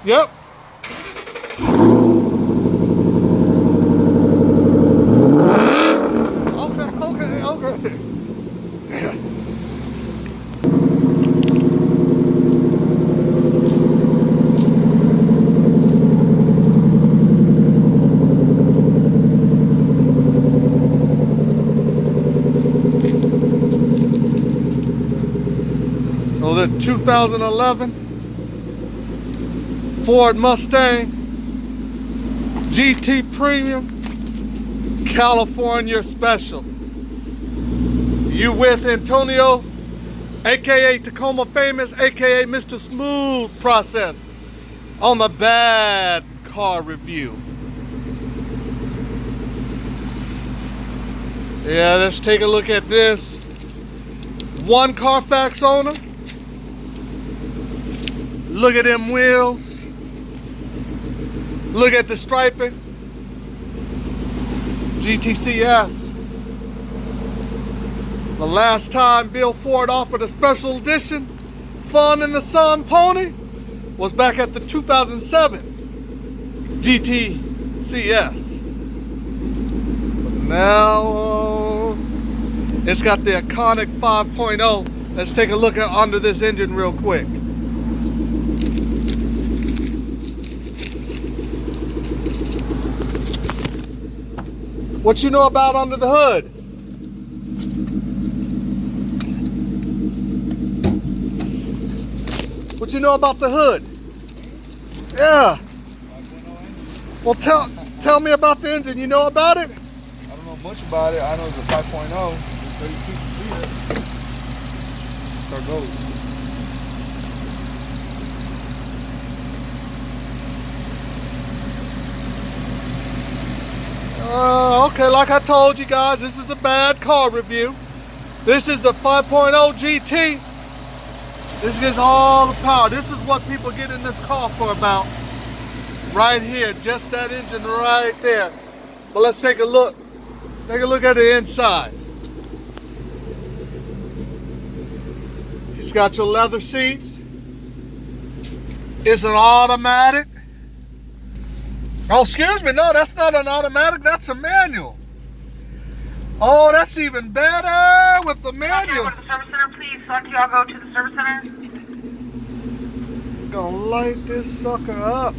Yep. Okay. So the 2011 Ford Mustang GT Premium California Special. You with Antonio, aka Tacoma Famous, aka Mr. Smooth Process, on the B.A.D car review. Yeah, let's take a look at this. One Carfax owner. Look at them wheels. Look at the striping. GT-CS. The last time Bill Ford offered a special edition Fun in the Sun pony was back at the 2007 GT-CS. But now it's got the iconic 5.0. Let's take a look at under this engine real quick. What you know about under the hood? What you know about the hood? Yeah. Well, tell me about the engine. You know about it? I don't know much about it. I know it's a 5.0. 32 liter. There it goes. Okay, like I told you guys, this is a B.A.D car review. This is the 5.0 GT. This gets all the power. This is what people get in this car for about. Right here, just that engine right there. But let's take a look. Take a look at the inside. It's got your leather seats. It's an automatic. Oh, excuse me, no, that's not an automatic, that's a manual. Oh, that's even better with the manual. Go to the service center, please. So y'all go to the service center. Gonna light this sucker up.